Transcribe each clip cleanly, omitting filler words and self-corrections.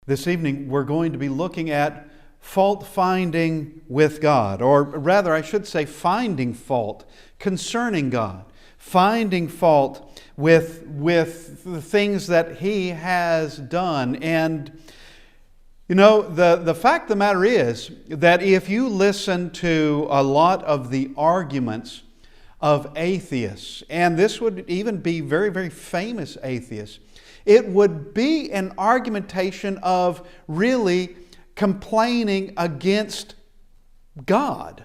This evening, we're going to be looking at fault finding with God, or rather, I should say, finding fault concerning God, finding fault with the things that He has done. And you know, the fact of the matter is that if you listen to a lot of the arguments of atheists, and this would even be very, very famous atheists, it would be an argumentation of really complaining against God.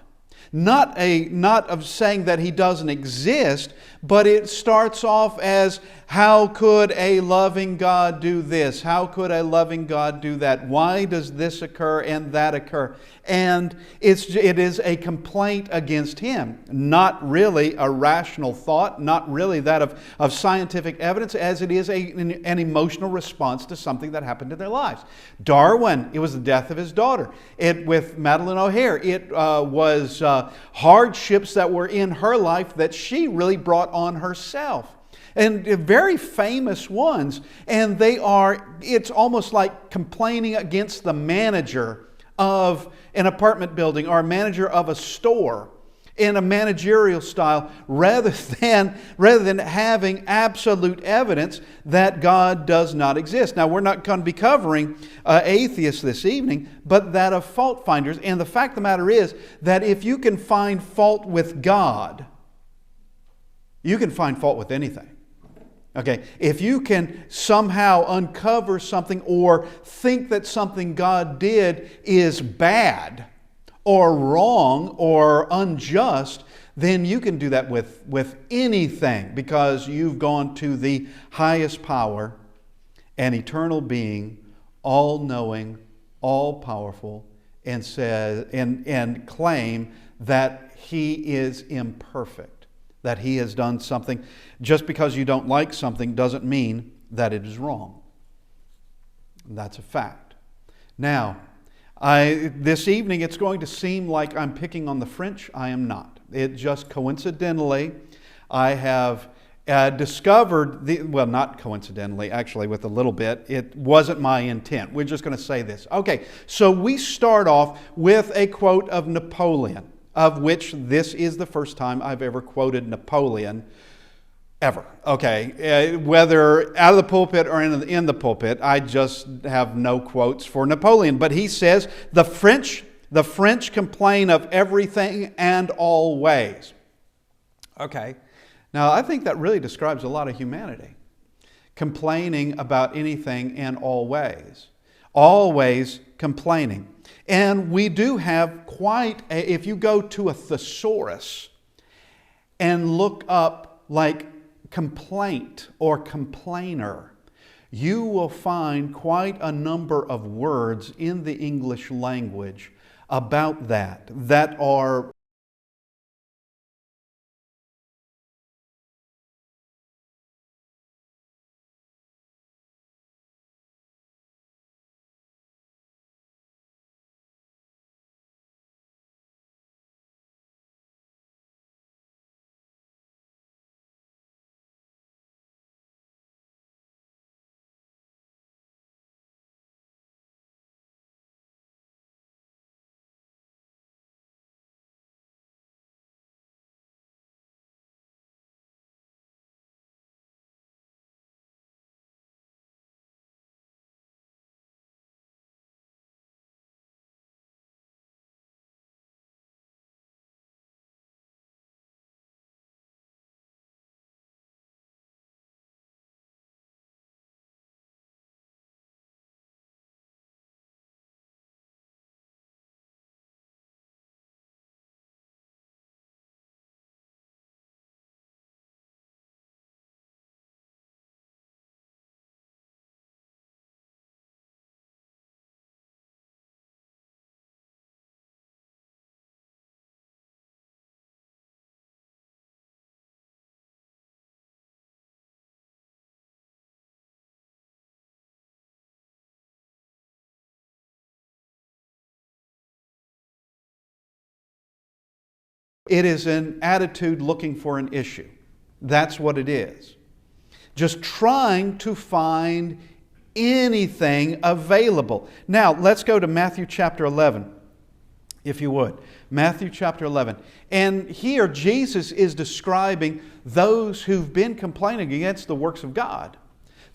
Not of saying that He doesn't exist, but it starts off as, how could a loving God do this? How could a loving God do that? Why does this occur and that occur? And it is a complaint against Him, not really a rational thought, not really that of scientific evidence, as it is an emotional response to something that happened in their lives. Darwin, it was the death of his daughter. With Madeleine O'Hare, it was hardships that were in her life that she really brought on herself. And very famous ones, and it's almost like complaining against the manager of an apartment building or a manager of a store in a managerial style, rather than having absolute evidence that God does not exist. Now, we're not going to be covering atheists this evening, but that of fault finders. And the fact of the matter is that if you can find fault with God, you can find fault with anything. Okay, if you can somehow uncover something or think that something God did is bad or wrong or unjust, then you can do that with anything, because you've gone to the highest power, an eternal being, all-knowing, all-powerful, and claim that He is imperfect. That He has done something. Just because you don't like something doesn't mean that it is wrong. That's a fact. Now, this evening it's going to seem like I'm picking on the French. I am not. It just coincidentally, I have discovered, not coincidentally, actually with a little bit, it wasn't my intent. We're just going to say this. Okay, so we start off with a quote of Napoleon, of which this is the first time I've ever quoted Napoleon, ever. Okay, whether out of the pulpit or in the pulpit, I just have no quotes for Napoleon. But he says, the French complain of everything and always. Okay, now I think that really describes a lot of humanity. Complaining about anything and always. Always complaining. And we do have if you go to a thesaurus and look up like complaint or complainer, you will find quite a number of words in the English language about that are It is an attitude looking for an issue. That's what it is. Just trying to find anything available. Now, let's go to Matthew chapter 11, if you would. Matthew chapter 11. And here Jesus is describing those who've been complaining against the works of God.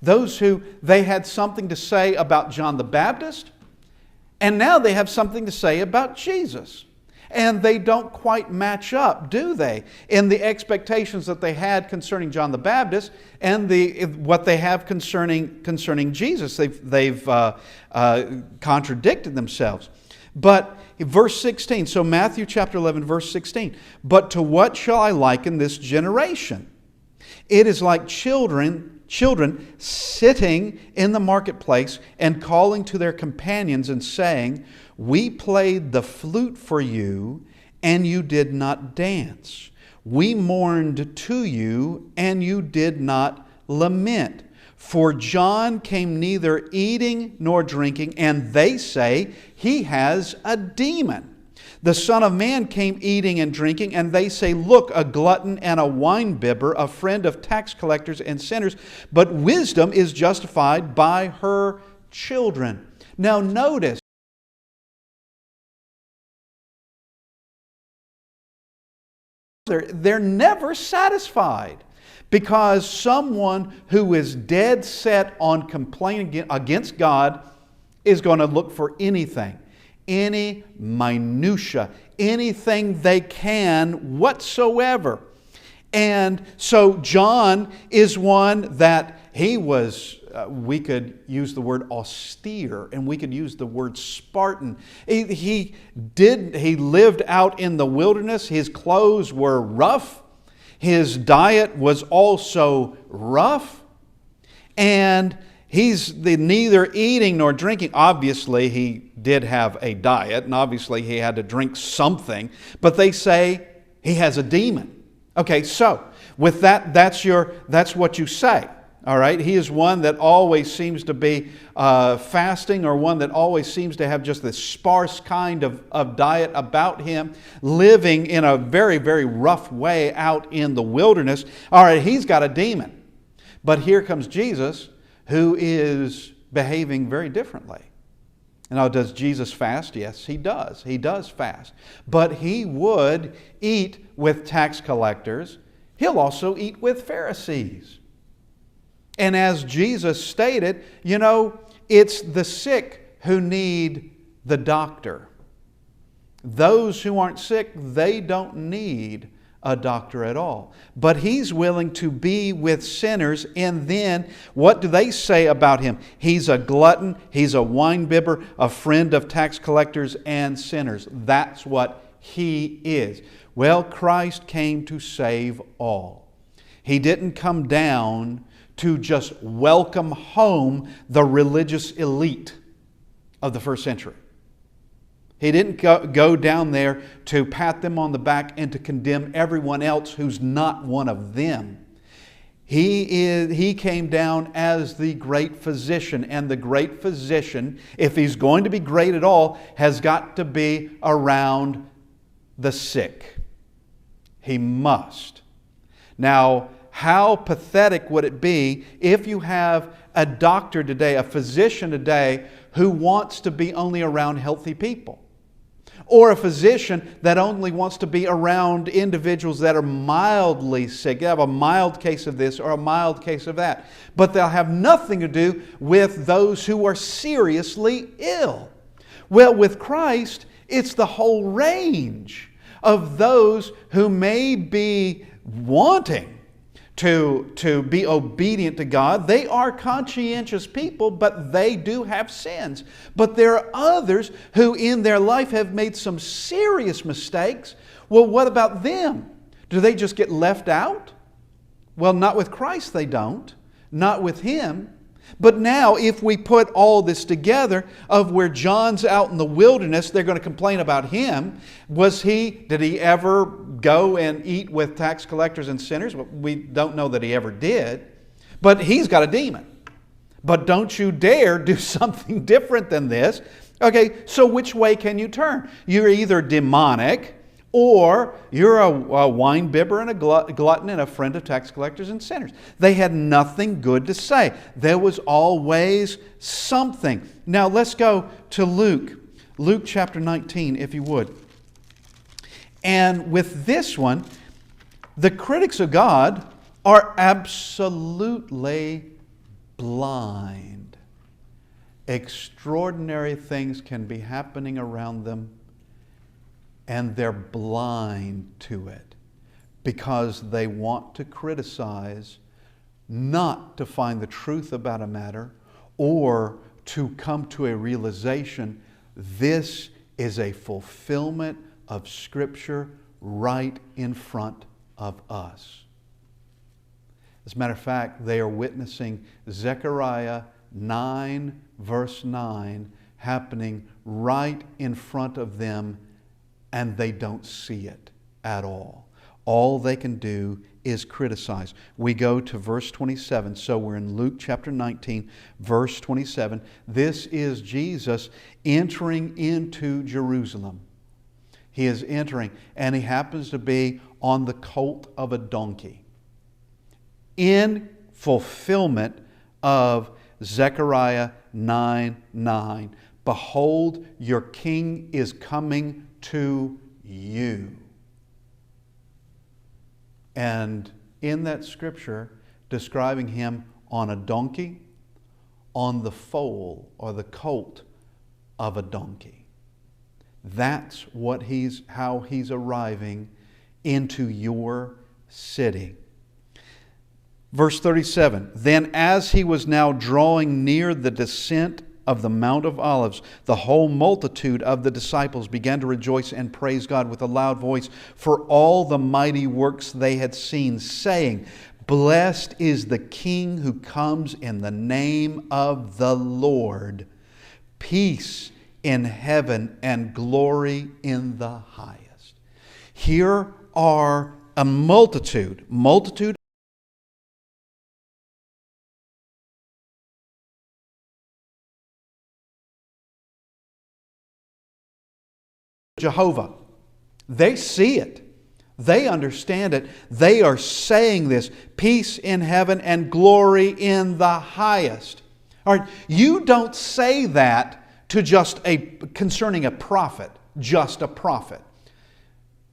Those who they had something to say about John the Baptist, and now they have something to say about Jesus. And they don't quite match up, do they? In the expectations that they had concerning John the Baptist and what they have concerning Jesus. They've contradicted themselves. But verse 16, so Matthew chapter 11, verse 16. But to what shall I liken this generation? It is like children sitting in the marketplace and calling to their companions and saying, we played the flute for you, and you did not dance. We mourned to you, and you did not lament. For John came neither eating nor drinking, and they say he has a demon. The Son of Man came eating and drinking, and they say, look, a glutton and a winebibber, a friend of tax collectors and sinners. But wisdom is justified by her children. Now notice, they're never satisfied, because someone who is dead set on complaining against God is going to look for anything, any minutia, anything they can whatsoever. And so John is one that he was, we could use the word austere, and we could use the word Spartan. He lived out in the wilderness. His clothes were rough. His diet was also rough. And he's neither eating nor drinking. Obviously, he did have a diet, and obviously he had to drink something. But they say he has a demon. Okay, so with that, that's what you say. All right, he is one that always seems to be fasting, or one that always seems to have just this sparse kind of diet about him, living in a very, very rough way out in the wilderness. All right, he's got a demon. But here comes Jesus, who is behaving very differently. Now, does Jesus fast? Yes, he does. He does fast. But he would eat with tax collectors. He'll also eat with Pharisees. And as Jesus stated, it's the sick who need the doctor. Those who aren't sick, they don't need a doctor at all. But he's willing to be with sinners, and then what do they say about him? He's a glutton, he's a winebibber, a friend of tax collectors and sinners. That's what he is. Well, Christ came to save all. He didn't come down to just welcome home the religious elite of the first century. He didn't go down there to pat them on the back and to condemn everyone else who's not one of them. He came down as the great physician, and the great physician, if he's going to be great at all, has got to be around the sick. He must. Now, how pathetic would it be if you have a doctor today, a physician today, who wants to be only around healthy people? Or a physician that only wants to be around individuals that are mildly sick. They have a mild case of this or a mild case of that. But they'll have nothing to do with those who are seriously ill. Well, with Christ, it's the whole range of those who may be wanting to be obedient to God. They are conscientious people, but they do have sins. But there are others who in their life have made some serious mistakes. Well, what about them? Do they just get left out? Well, not with Christ they don't. Not with Him. But now, if we put all this together of where John's out in the wilderness, they're going to complain about him. Did he ever go and eat with tax collectors and sinners? Well, we don't know that he ever did. But he's got a demon. But don't you dare do something different than this. Okay, so which way can you turn? You're either demonic or you're a wine bibber and a glutton and a friend of tax collectors and sinners. They had nothing good to say. There was always something. Now let's go to Luke. Luke chapter 19, if you would. And with this one, the critics of God are absolutely blind. Extraordinary things can be happening around them, and they're blind to it because they want to criticize, not to find the truth about a matter or to come to a realization this is a fulfillment of Scripture right in front of us. As a matter of fact, they are witnessing Zechariah 9 verse 9 happening right in front of them, and they don't see it at all. All they can do is criticize. We go to verse 27. So we're in Luke chapter 19, verse 27. This is Jesus entering into Jerusalem. He is entering, and he happens to be on the colt of a donkey, in fulfillment of Zechariah 9:9. Behold, your king is coming to you. And in that scripture, describing him on a donkey, on the foal or the colt of a donkey. That's what how he's arriving into your city. Verse 37, then as he was now drawing near the descent of the Mount of Olives, the whole multitude of the disciples began to rejoice and praise God with a loud voice for all the mighty works they had seen, saying, blessed is the King who comes in the name of the Lord. Peace in heaven and glory in the highest. Here are a multitude Jehovah. They see it. They understand it. They are saying this. Peace in heaven and glory in the highest. All right, you don't say that to concerning a prophet, just a prophet.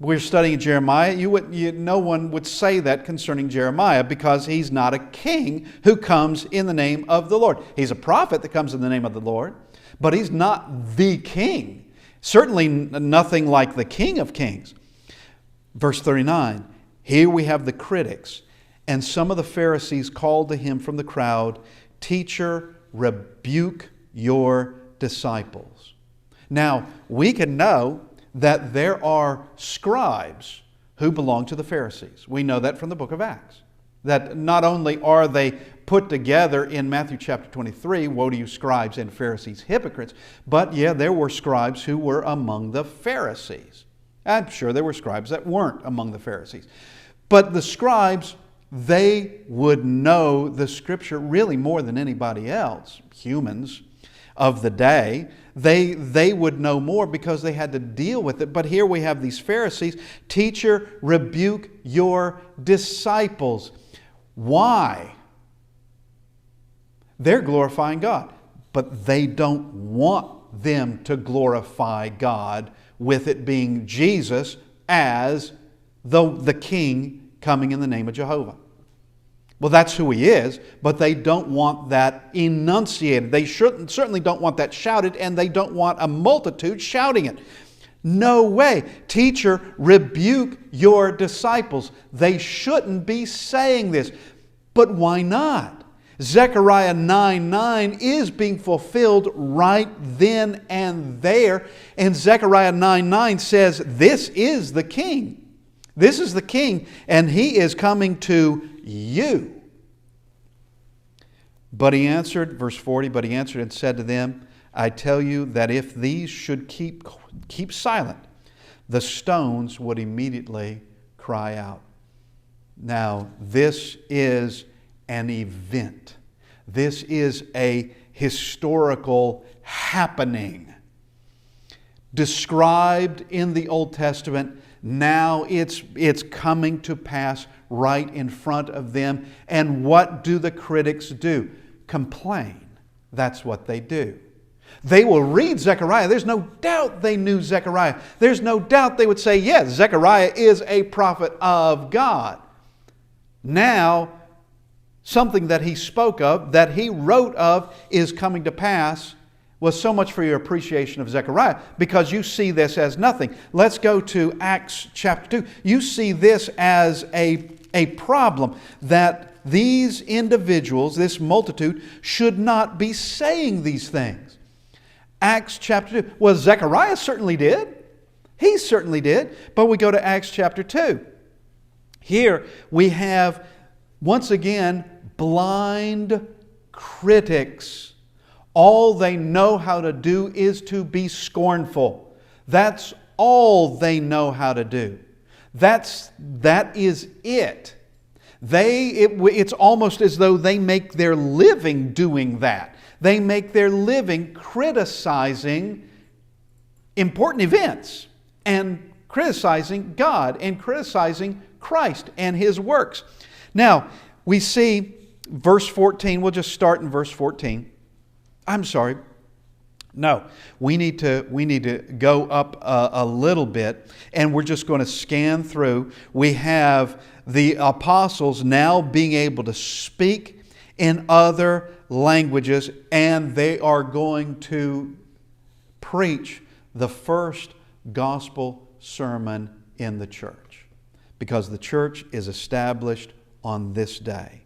We're studying Jeremiah. No one would say that concerning Jeremiah because he's not a king who comes in the name of the Lord. He's a prophet that comes in the name of the Lord, but he's not the king. Certainly nothing like the King of Kings. Verse 39, here we have the critics. And some of the Pharisees called to him from the crowd, Teacher, rebuke your disciples. Now, we can know that there are scribes who belong to the Pharisees. We know that from the book of Acts. That not only are they put together in Matthew chapter 23, woe to you scribes and Pharisees, hypocrites, but there were scribes who were among the Pharisees. I'm sure there were scribes that weren't among the Pharisees. But the scribes, they would know the Scripture really more than anybody else, humans of the day. They would know more because they had to deal with it. But here we have these Pharisees, Teacher, rebuke your disciples. Why? They're glorifying God, but they don't want them to glorify God with it being Jesus as the King coming in the name of Jehovah. Well, that's who he is, but they don't want that enunciated. They certainly don't want that shouted, and they don't want a multitude shouting it. No way. Teacher, rebuke your disciples. They shouldn't be saying this. But why not? Zechariah 9:9 is being fulfilled right then and there. And Zechariah 9:9 says, this is the King. This is the King, and he is coming to you. But he answered, verse 40, but he answered and said to them, I tell you that if these should keep silent, the stones would immediately cry out. Now, this is an event. This is a historical happening described in the Old Testament Now it's coming to pass right in front of them. And what do the critics do? Complain. That's what they do. They will read Zechariah. There's no doubt they knew Zechariah. There's no doubt they would say, yes, Zechariah is a prophet of God. Now, something that he spoke of, that he wrote of, is coming to pass. Was so much for your appreciation of Zechariah, because you see this as nothing. Let's go to Acts chapter 2. You see this as a problem, that these individuals, this multitude, should not be saying these things. Acts chapter 2. Well, Zechariah certainly did. He certainly did. But we go to Acts chapter 2. Here we have, once again, blind critics. All they know how to do is to be scornful. That's all they know how to do. That is it. It's almost as though they make their living doing that. They make their living criticizing important events and criticizing God and criticizing Christ and His works. Now, we see verse 14. We'll just start in verse 14. I'm sorry. No, we need to go up a little bit, and we're just going to scan through. We have the apostles now being able to speak in other languages, and they are going to preach the first gospel sermon in the church, because the church is established on this day.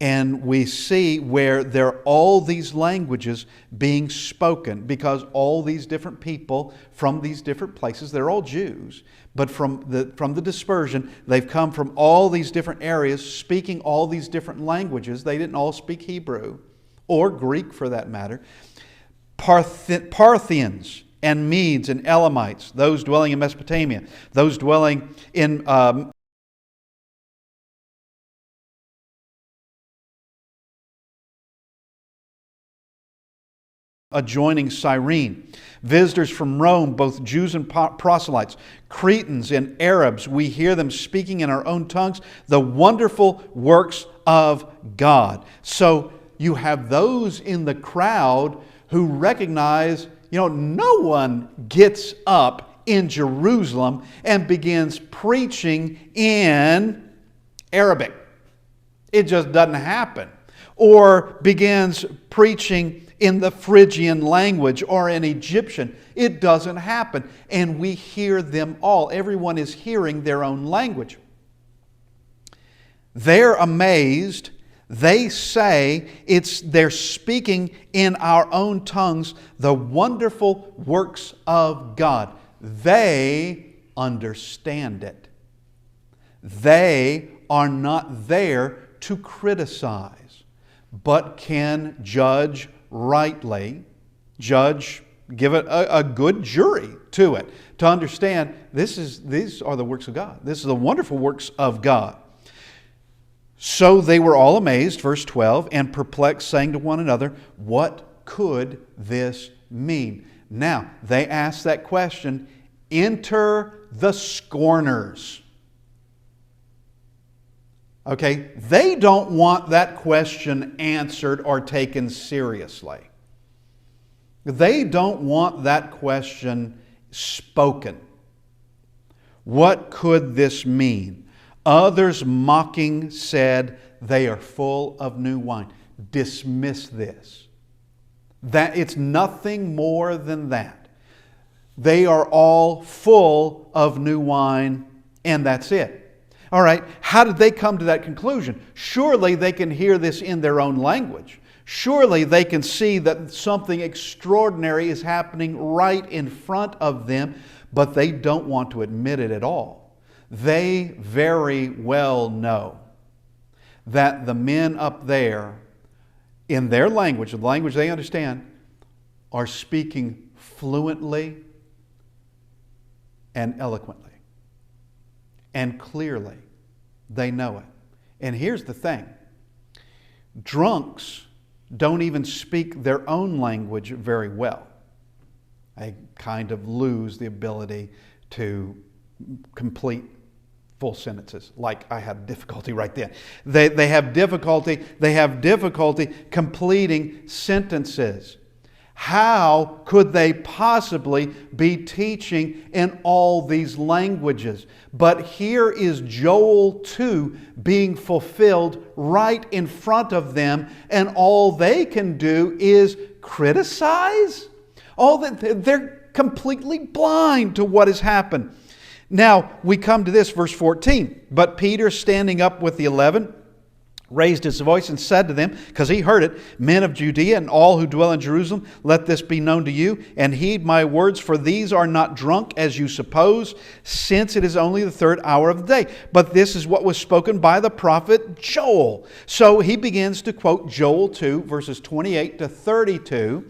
And we see where there are all these languages being spoken, because all these different people from these different places, they're all Jews, but from the dispersion, they've come from all these different areas speaking all these different languages. They didn't all speak Hebrew or Greek for that matter. Parthians and Medes and Elamites, those dwelling in Mesopotamia, those dwelling in adjoining Cyrene, visitors from Rome, both Jews and proselytes, Cretans and Arabs, we hear them speaking in our own tongues the wonderful works of God. So you have those in the crowd who recognize, no one gets up in Jerusalem and begins preaching in Arabic. It just doesn't happen. Or begins preaching in the Phrygian language or in Egyptian. It doesn't happen. And we hear them all. Everyone is hearing their own language. They're amazed. They say they're speaking in our own tongues the wonderful works of God. They understand it. They are not there to criticize, but can judge rightly, give it a good jury to it, to understand these are the works of God. This is the wonderful works of God. So they were all amazed, verse 12, and perplexed, saying to one another, what could this mean? Now, they ask that question, enter the scorners. Okay, they don't want that question answered or taken seriously. They don't want that question spoken. What could this mean? Others mocking said, they are full of new wine. Dismiss this. That it's nothing more than that. They are all full of new wine, and that's it. All right, how did they come to that conclusion? Surely they can hear this in their own language. Surely they can see that something extraordinary is happening right in front of them, but they don't want to admit it at all. They very well know that the men up there, in their language, the language they understand, are speaking fluently and eloquently. And clearly, they know it. And here's the thing. Drunks don't even speak their own language very well. They kind of lose the ability to complete full sentences, like I had difficulty right then. They have difficulty completing sentences. How could they possibly be teaching in all these languages? But here is Joel 2 being fulfilled right in front of them, and all they can do is criticize? They're completely blind to what has happened. Now, we come to this, verse 14. But Peter, standing up with the 11, raised his voice and said to them, because he heard it, Men of Judea and all who dwell in Jerusalem, let this be known to you, and heed my words, for these are not drunk as you suppose, since it is only the 3rd hour of the day. But this is what was spoken by the prophet Joel. So he begins to quote Joel 2, verses 28 to 32.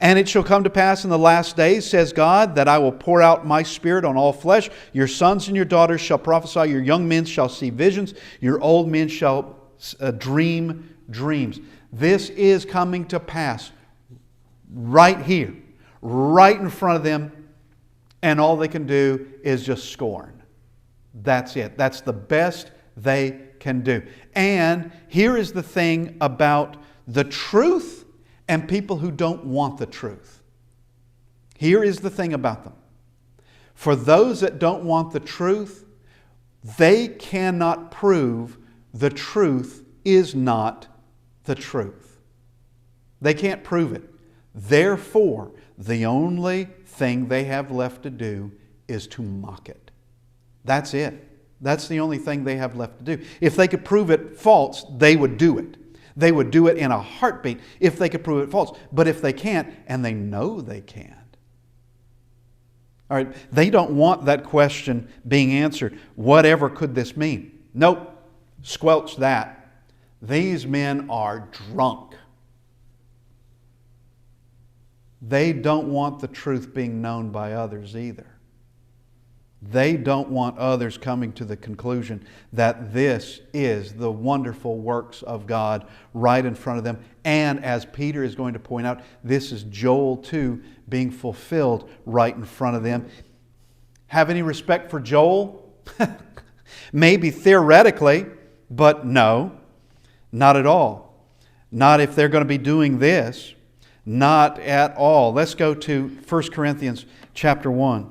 And it shall come to pass in the last days, says God, that I will pour out my Spirit on all flesh. Your sons and your daughters shall prophesy. Your young men shall see visions. Your old men shall dream dreams. This is coming to pass right here, right in front of them. And all they can do is just scorn. That's it. That's the best they can do. And here is the thing about the truth and people who don't want the truth. Here is the thing about them. For those that don't want the truth, they cannot prove the truth is not the truth. They can't prove it. Therefore, the only thing they have left to do is to mock it. That's it. That's the only thing they have left to do. If they could prove it false, they would do it. They would do it in a heartbeat if they could prove it false. But if they can't, and they know they can't, all right, they don't want that question being answered. Whatever could this mean? Nope. Squelch that. These men are drunk. They don't want the truth being known by others either. They don't want others coming to the conclusion that this is the wonderful works of God right in front of them. And as Peter is going to point out, this is Joel 2 being fulfilled right in front of them. Have any respect for Joel? Maybe theoretically, but no, not at all. Not if they're going to be doing this. Not at all. Let's go to 1 Corinthians chapter 1.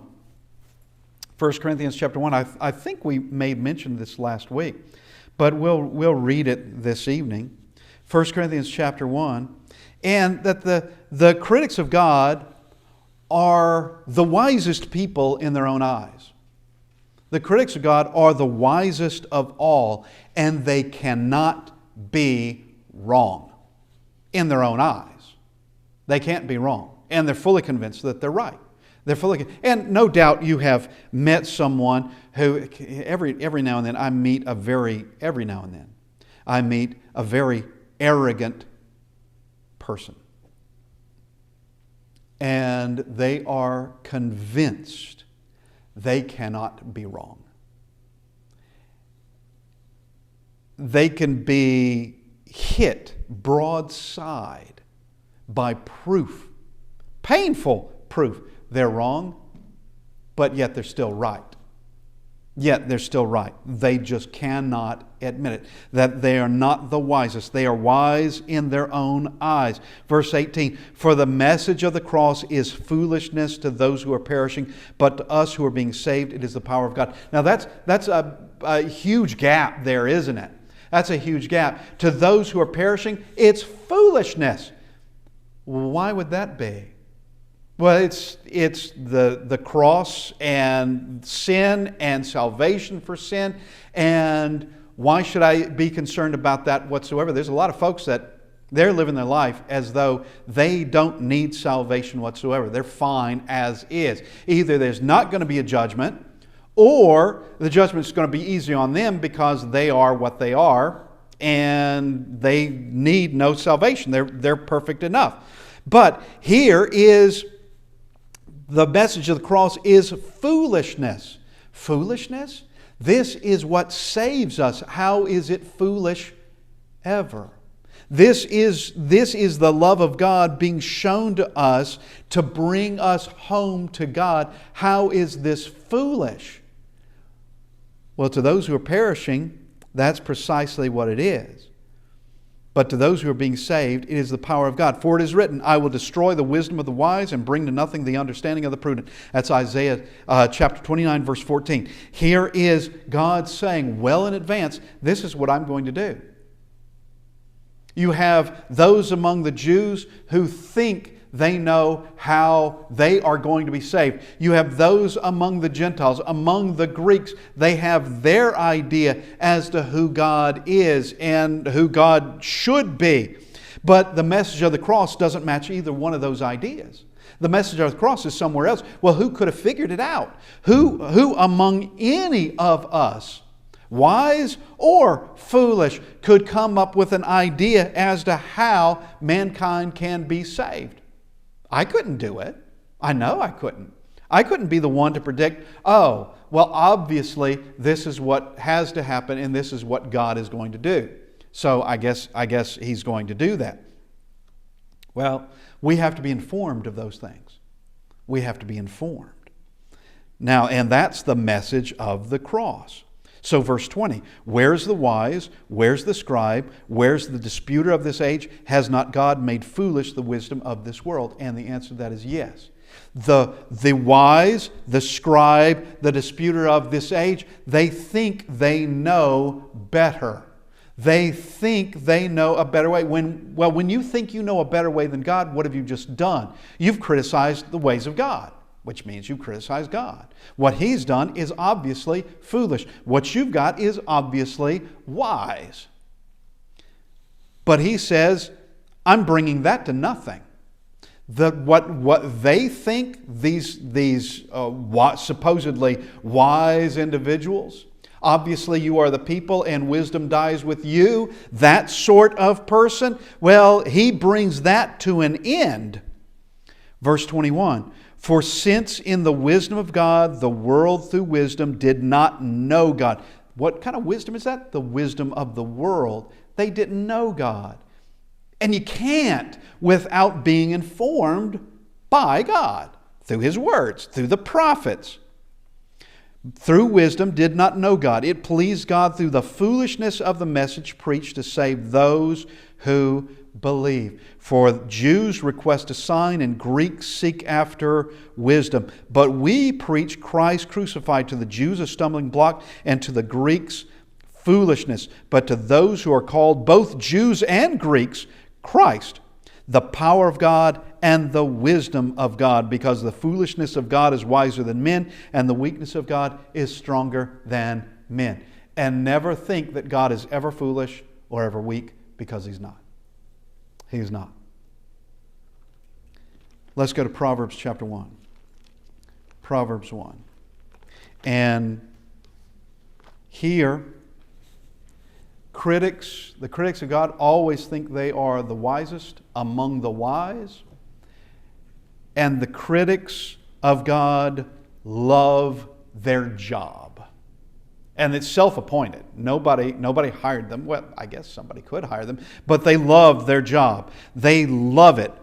1 Corinthians chapter 1, I think we may mention this last week, but we'll read it this evening. 1 Corinthians chapter 1, and that the critics of God are the wisest people in their own eyes. The critics of God are the wisest of all, and they cannot be wrong in their own eyes. They can't be wrong, and they're fully convinced that they're right. And no doubt you have met someone who every now and then I meet a very arrogant person. And they are convinced they cannot be wrong. They can be hit broadside by proof, painful proof. They're wrong, but yet they're still right. They just cannot admit it, that they are not the wisest. They are wise in their own eyes. Verse 18, for the message of the cross is foolishness to those who are perishing, but to us who are being saved, it is the power of God. Now that's a huge gap there, isn't it? That's a huge gap. To those who are perishing, it's foolishness. Why would that be? Well, it's the cross and sin and salvation for sin. And why should I be concerned about that whatsoever? There's a lot of folks that they're living their life as though they don't need salvation whatsoever. They're fine as is. Either there's not going to be a judgment, or the judgment is going to be easy on them because they are what they are and they need no salvation. They're perfect enough. But here is the message of the cross is foolishness. Foolishness? This is what saves us. How is it foolish ever? This is the love of God being shown to us to bring us home to God. How is this foolish? Well, to those who are perishing, that's precisely what it is. But to those who are being saved, it is the power of God. For it is written, I will destroy the wisdom of the wise and bring to nothing the understanding of the prudent. That's Isaiah chapter 29, verse 14. Here is God saying well in advance, this is what I'm going to do. You have those among the Jews who think they know how they are going to be saved. You have those among the Gentiles, among the Greeks, they have their idea as to who God is and who God should be. But the message of the cross doesn't match either one of those ideas. The message of the cross is somewhere else. Well, who could have figured it out? Who among any of us, wise or foolish, could come up with an idea as to how mankind can be saved? I couldn't do it. I know I couldn't. I couldn't be the one to predict, oh, well, obviously this is what has to happen and this is what God is going to do. So I guess He's going to do that. Well, we have to be informed of those things. We have to be informed. Now, and that's the message of the cross. So verse 20, where's the wise? Where's the scribe? Where's the disputer of this age? Has not God made foolish the wisdom of this world? And the answer to that is yes. The wise, the scribe, the disputer of this age, they think they know better. They think they know a better way. When you think you know a better way than God, what have you just done? You've criticized the ways of God, which means you criticize God. What He's done is obviously foolish. What you've got is obviously wise. But He says, I'm bringing that to nothing. What they think, these supposedly wise individuals, obviously you are the people and wisdom dies with you, that sort of person, well, He brings that to an end. Verse 21, for since in the wisdom of God, the world through wisdom did not know God. What kind of wisdom is that? The wisdom of the world. They didn't know God. And you can't without being informed by God, through His words, through the prophets. Through wisdom did not know God. It pleased God through the foolishness of the message preached to save those who believe. For Jews request a sign and Greeks seek after wisdom. But we preach Christ crucified, to the Jews a stumbling block and to the Greeks foolishness. But to those who are called, both Jews and Greeks, Christ, the power of God and the wisdom of God, because the foolishness of God is wiser than men and the weakness of God is stronger than men. And never think that God is ever foolish or ever weak, because He's not. He's not. Let's go to Proverbs chapter 1. Proverbs 1. And here, the critics of God always think they are the wisest among the wise. And the critics of God love their job. And it's self-appointed. Nobody hired them. Well, I guess somebody could hire them. But they love their job. They love it.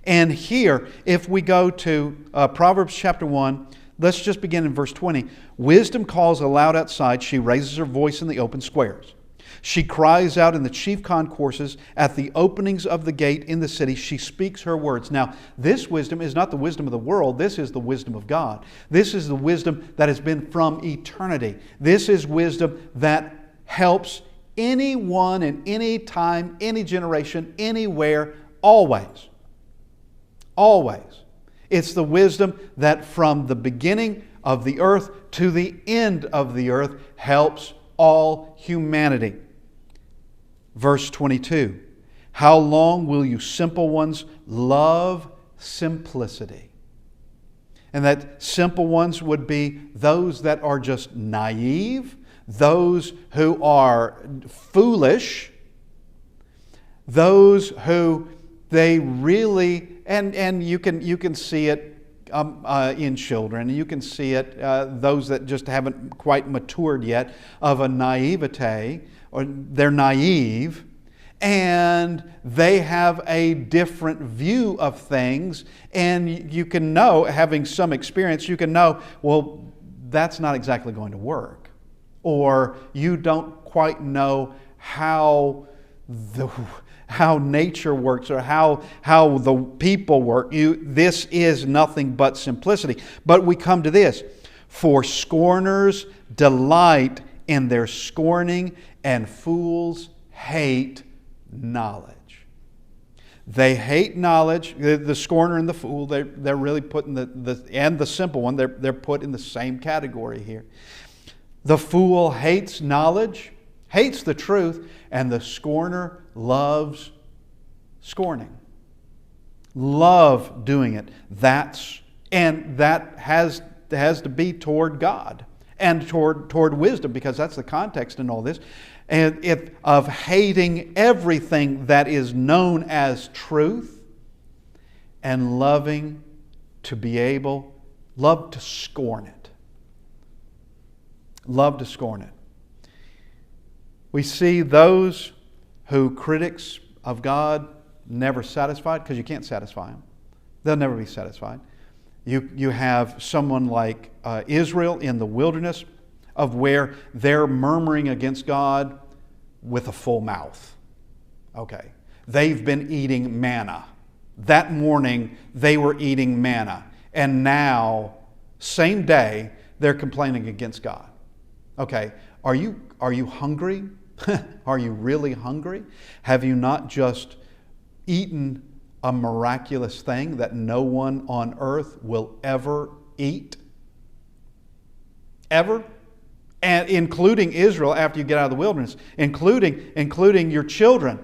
And here, if we go to Proverbs chapter 1, let's just begin in verse 20. Wisdom calls aloud outside. She raises her voice in the open squares. She cries out in the chief concourses, at the openings of the gate in the city. She speaks her words. Now, this wisdom is not the wisdom of the world. This is the wisdom of God. This is the wisdom that has been from eternity. This is wisdom that helps anyone in any time, any generation, anywhere, always. Always. It's the wisdom that from the beginning of the earth to the end of the earth helps all humanity. Verse 22, how long will you simple ones love simplicity? And that simple ones would be those that are just naive, those who are foolish, those who they really, and you can see it in children. You can see it, those that just haven't quite matured yet, of a naivete, or they're naive, and they have a different view of things, and you can know, having some experience, you can know, well, that's not exactly going to work. or you don't quite know how nature works or how the people work. This is nothing but simplicity. But we come to this. For scorners delight in their scorning, and fools hate knowledge. They hate knowledge. The scorner and the fool, they're really putting and the simple one, they're put in the same category here. The fool hates knowledge, hates the truth, and the scorner loves scorning. Love doing it. That has to be toward God and toward wisdom, because that's the context in all this. And of hating everything that is known as truth and love to scorn it. Love to scorn it. We see those who critics of God never satisfied, because you can't satisfy them. They'll never be satisfied. You have someone like Israel in the wilderness, of where they're murmuring against God with a full mouth. Okay. They've been eating manna. That morning they were eating manna. And now, same day, they're complaining against God. Okay. Are you hungry? Are you really hungry? Have you not just eaten a miraculous thing that no one on earth will ever eat? Ever? And including Israel after you get out of the wilderness, including your children.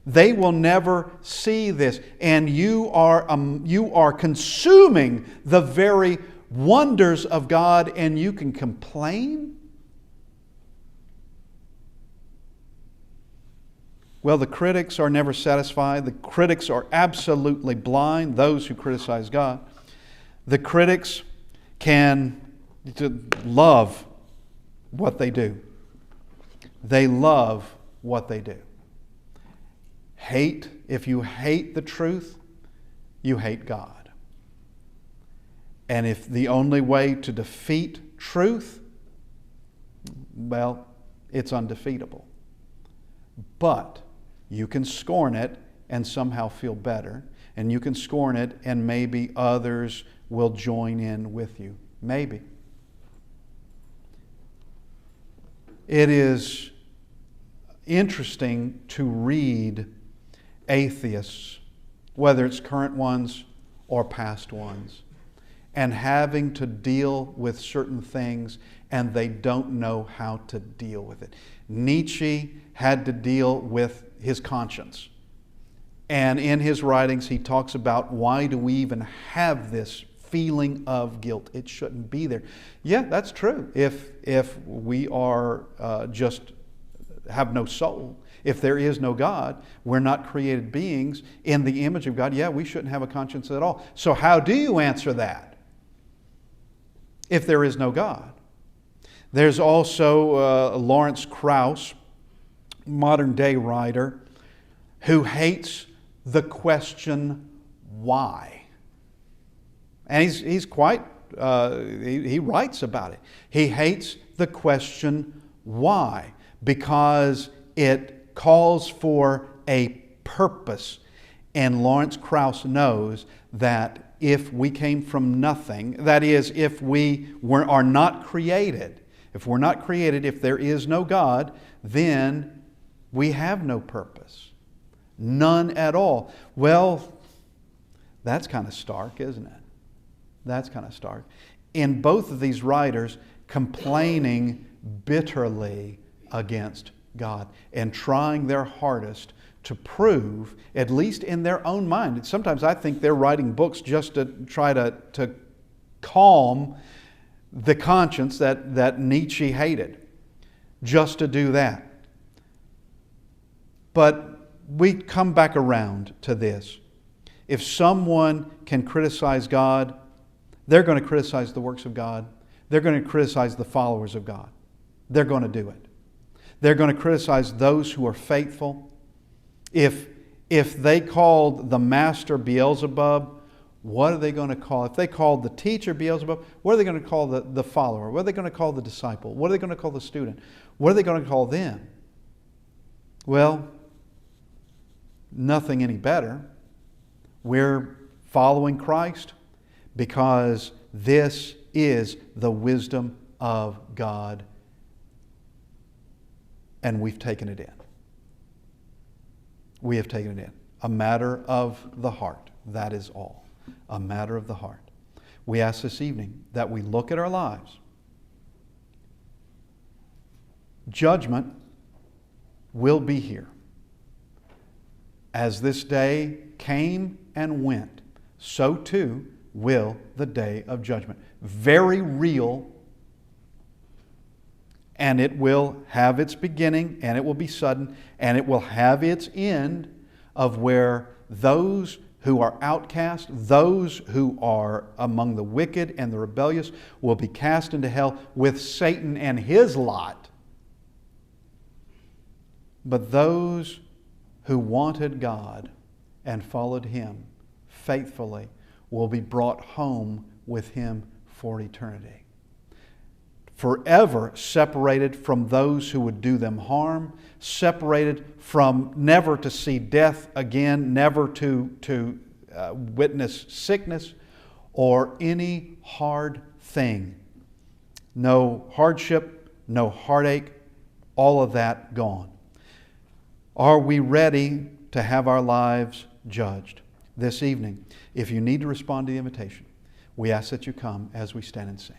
They will never see this. And you are consuming the very wonders of God, and you can complain? Well, the critics are never satisfied. The critics are absolutely blind, those who criticize God. The critics can love what they do. They love what they do. If you hate the truth, you hate God. And if the only way to defeat truth, well, it's undefeatable. But you can scorn it and somehow feel better. And you can scorn it and maybe others will join in with you. Maybe. It is interesting to read atheists, whether it's current ones or past ones, and having to deal with certain things and they don't know how to deal with it. Nietzsche had to deal with his conscience. And in his writings he talks about, why do we even have this feeling of guilt? It shouldn't be there. Yeah, that's true. If we are just have no soul, if there is no God, we're not created beings in the image of God, yeah, we shouldn't have a conscience at all. So how do you answer that if there is no God? There's also Lawrence Krauss, modern day writer, who hates the question why. And he's quite, he writes about it. He hates the question why, because it calls for a purpose. And Lawrence Krauss knows that if we came from nothing, that is, if we are not created, if there is no God, then we have no purpose. None at all. Well, that's kind of stark, isn't it? That's kind of stark. In both of these writers, complaining bitterly against God and trying their hardest to prove, at least in their own mind. Sometimes I think they're writing books just to try to calm the conscience that Nietzsche hated. Just to do that. But we come back around to this. If someone can criticize God, they're going to criticize the works of God. They're going to criticize the followers of God. They're going to do it. They're going to criticize those who are faithful. If they called the master Beelzebub, What are they going to call? If they called the teacher Beelzebub, what are they going to call the follower? What are they going to call the disciple? What are they going to call the student? What are they going to call them? Well, nothing any better. We're following Christ because this is the wisdom of God, and we've taken it in. We have taken it in. A matter of the heart. That is all. A matter of the heart. We ask this evening that we look at our lives. Judgment will be here. As this day came and went, so too will the day of judgment. Very real, and it will have its beginning, and it will be sudden, and it will have its end of where those who are outcast, those who are among the wicked and the rebellious, will be cast into hell with Satan and his lot. But those who wanted God and followed Him faithfully will be brought home with Him for eternity. Forever separated from those who would do them harm, separated from never to see death again, never to witness sickness or any hard thing. No hardship, no heartache, all of that gone. Are we ready to have our lives judged? This evening, if you need to respond to the invitation, we ask that you come as we stand and sing.